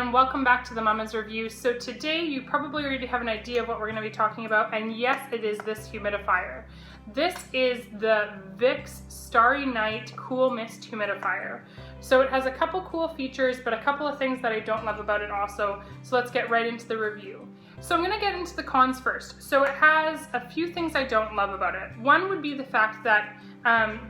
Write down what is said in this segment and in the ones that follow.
everyone, welcome back to the Mama's Review. So today you probably already have an idea of what we're going to be talking about, and yes, it is this humidifier. This is the Vicks Starry Night Cool Mist Humidifier. So it has a couple cool features, but a couple of things that I don't love about it also. So let's get right into the review. So I'm going to get into the cons first. So it has a few things I don't love about it. One would be the fact that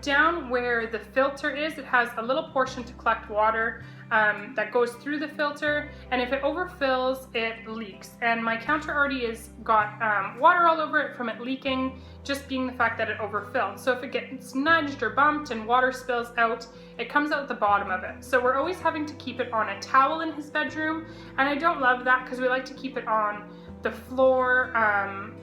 down where the filter is, it has a little portion to collect water that goes through the filter, and if it overfills, it leaks. And my counter already has got water all over it from it leaking, just being the fact that it overfilled. So if it gets nudged or bumped and water spills out, it comes out the bottom of it. So we're always having to keep it on a towel in his bedroom, and I don't love that because we like to keep it on the floor,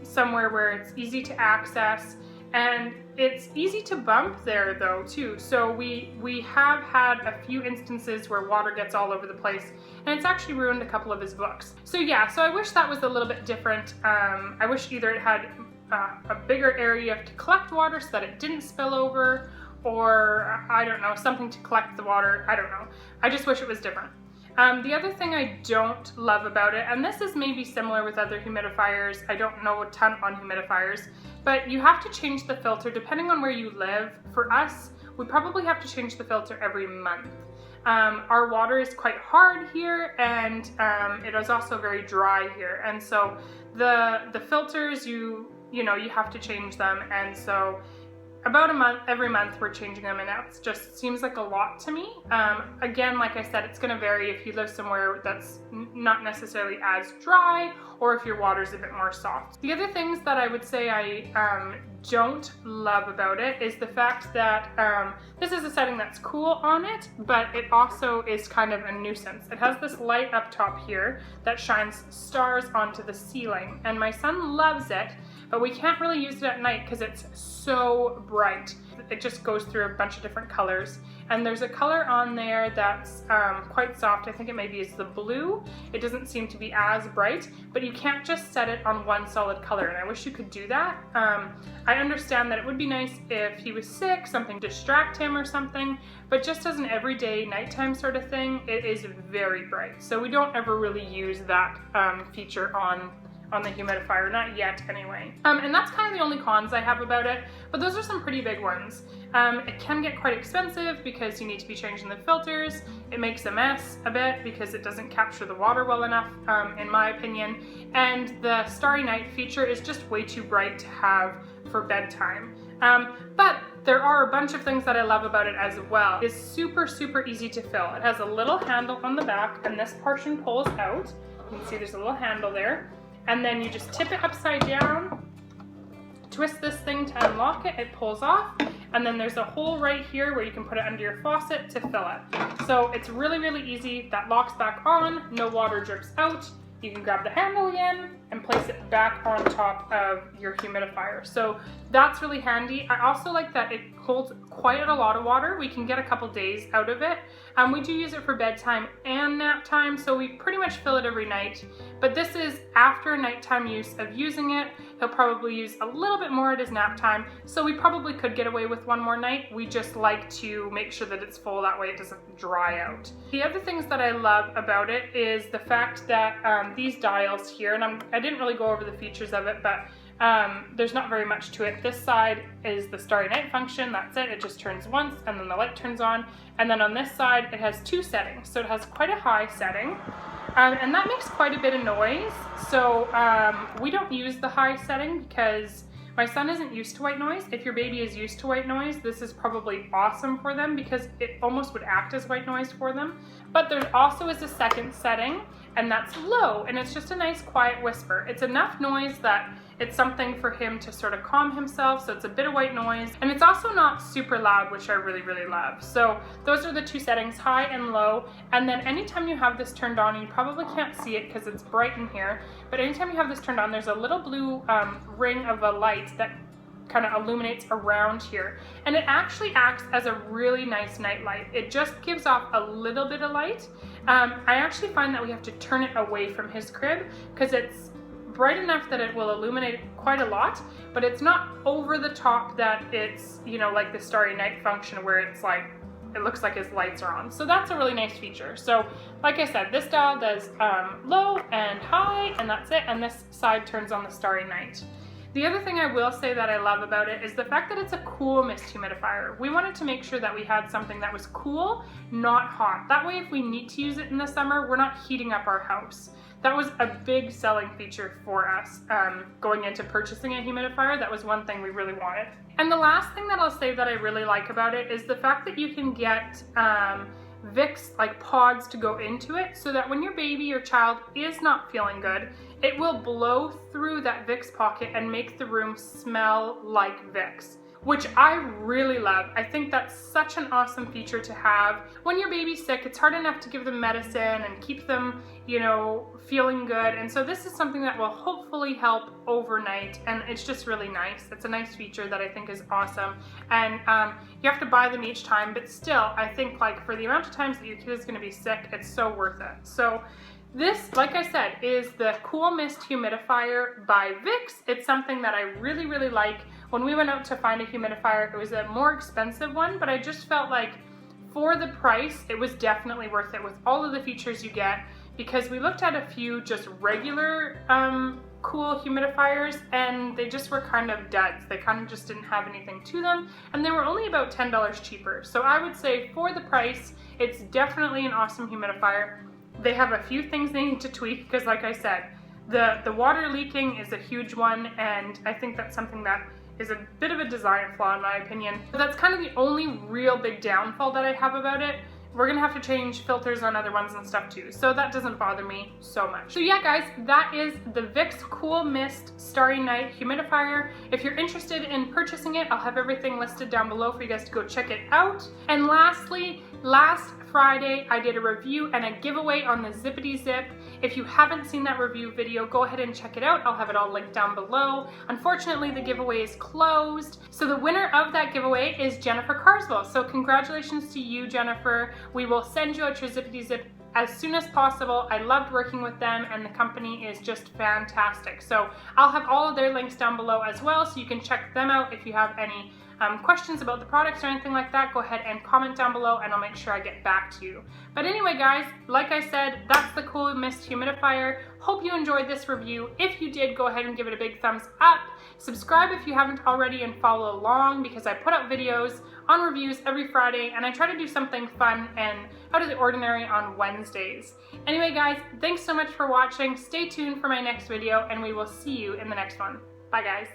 somewhere where it's easy to access. And it's easy to bump there though too. So we have had a few instances where water gets all over the place, and it's actually ruined a couple of his books. So yeah, so I wish that was a little bit different. I wish either it had a bigger area to collect water so that it didn't spill over, or I don't know, something to collect the water. I don't know. I just wish it was different. The other thing I don't love about it, and this is maybe similar with other humidifiers, I don't know a ton on humidifiers, but you have to change the filter depending on where you live. For us, we probably have to change the filter every month. Our water is quite hard here, and it is also very dry here, and so the filters, you have to change them, and so about every month we're changing them, and that just seems like a lot to me. Again, like I said, it's going to vary if you live somewhere that's not necessarily as dry, or if your water's a bit more soft. The other things that I would say I don't love about it is the fact that this is a setting that's cool on it, but it also is kind of a nuisance. It has this light up top here that shines stars onto the ceiling, and my son loves it, but we can't really use it at night because it's so bright. It just goes through a bunch of different colors. And there's a color on there that's quite soft. I think it maybe is the blue. It doesn't seem to be as bright, but you can't just set it on one solid color, and I wish you could do that. I understand that it would be nice if he was sick, something to distract him or something, but just as an everyday nighttime sort of thing, it is very bright. So we don't ever really use that feature on the humidifier, not yet anyway. And that's kind of the only cons I have about it, but those are some pretty big ones. It can get quite expensive because you need to be changing the filters. It makes a mess a bit because it doesn't capture the water well enough, in my opinion. And the Starry Night feature is just way too bright to have for bedtime. But there are a bunch of things that I love about it as well. It's super, super easy to fill. It has a little handle on the back, and this portion pulls out. You can see there's a little handle there. And then you just tip it upside down, twist this thing to unlock it, it pulls off, and then there's a hole right here where you can put it under your faucet to fill it. So it's really, really easy. That locks back on, no water drips out. You can grab the handle again and place it back on top of your humidifier. So that's really handy. I also like that it holds quite a lot of water. We can get a couple days out of it. We do use it for bedtime and nap time, so we pretty much fill it every night. But this is after nighttime use of using it. He'll probably use a little bit more at his nap time, so we probably could get away with one more night. We just like to make sure that it's full, that way it doesn't dry out. The other things that I love about it is the fact that these dials here, and I didn't really go over the features of it, but there's not very much to it. This side is the Starry Night function, that's it. It just turns once and then the light turns on. And then on this side it has two settings. So it has quite a high setting, and that makes quite a bit of noise. So we don't use the high setting because my son isn't used to white noise. If your baby is used to white noise, this is probably awesome for them because it almost would act as white noise for them. But there also is a second setting, and that's low, and it's just a nice quiet whisper. It's enough noise that it's something for him to sort of calm himself, so it's a bit of white noise, and it's also not super loud, which I really, really love. So those are the two settings, high and low. And then anytime you have this turned on, you probably can't see it because it's bright in here, but anytime you have this turned on, there's a little blue ring of a light that kind of illuminates around here, and it actually acts as a really nice night light. It just gives off a little bit of light. I actually find that we have to turn it away from his crib because it's bright enough that it will illuminate quite a lot, but it's not over the top that it's, like the Starry Night function where it's like it looks like his lights are on. So that's a really nice feature. So like I said, this dial does low and high, and that's it. And this side turns on the Starry Night. The other thing I will say that I love about it is the fact that it's a cool mist humidifier. We wanted to make sure that we had something that was cool, not hot. That way if we need to use it in the summer, we're not heating up our house. That was a big selling feature for us going into purchasing a humidifier. That was one thing we really wanted. And the last thing that I'll say that I really like about it is the fact that you can get Vicks like pods to go into it, so that when your baby or child is not feeling good, it will blow through that Vicks pocket and make the room smell like Vicks, which I really love. I think that's such an awesome feature to have. When your baby's sick, it's hard enough to give them medicine and keep them, you know, feeling good. And so this is something that will hopefully help overnight, and it's just really nice. It's a nice feature that I think is awesome. And you have to buy them each time, but still, I think like for the amount of times that your kid is gonna be sick, it's so worth it. So this, like I said, is the Cool Mist Humidifier by Vicks. It's something that I really, really like. When we went out to find a humidifier, it was a more expensive one, but I just felt like for the price, it was definitely worth it with all of the features you get, because we looked at a few just regular cool humidifiers and they just were kind of duds. They kind of just didn't have anything to them, and they were only about $10 cheaper. So I would say for the price, it's definitely an awesome humidifier. They have a few things they need to tweak because, like I said, the water leaking is a huge one, and I think that's something that is a bit of a design flaw in my opinion. But that's kind of the only real big downfall that I have about it. We're gonna have to change filters on other ones and stuff too, so that doesn't bother me so much. So yeah guys, that is the Vicks Cool Mist Starry Night Humidifier. If you're interested in purchasing it, I'll have everything listed down below for you guys to go check it out. And lastly, last Friday I did a review and a giveaway on the Zippity Zip. If you haven't seen that review video, go ahead and check it out. I'll have it all linked down below. Unfortunately, the giveaway is closed. So the winner of that giveaway is Jennifer Carswell. So congratulations to you, Jennifer. We will send you out your Zippity Zip as soon as possible. I loved working with them, and the company is just fantastic. So I'll have all of their links down below as well, so you can check them out. If you have any questions about the products or anything like that, go ahead and comment down below and I'll make sure I get back to you. But anyway guys, like I said, that's the Cool Mist Humidifier. Hope you enjoyed this review. If you did, go ahead and give it a big thumbs up. Subscribe if you haven't already and follow along, because I put up videos on reviews every Friday, and I try to do something fun and out of the ordinary on Wednesdays. Anyway guys, thanks so much for watching. Stay tuned for my next video, and we will see you in the next one. Bye guys.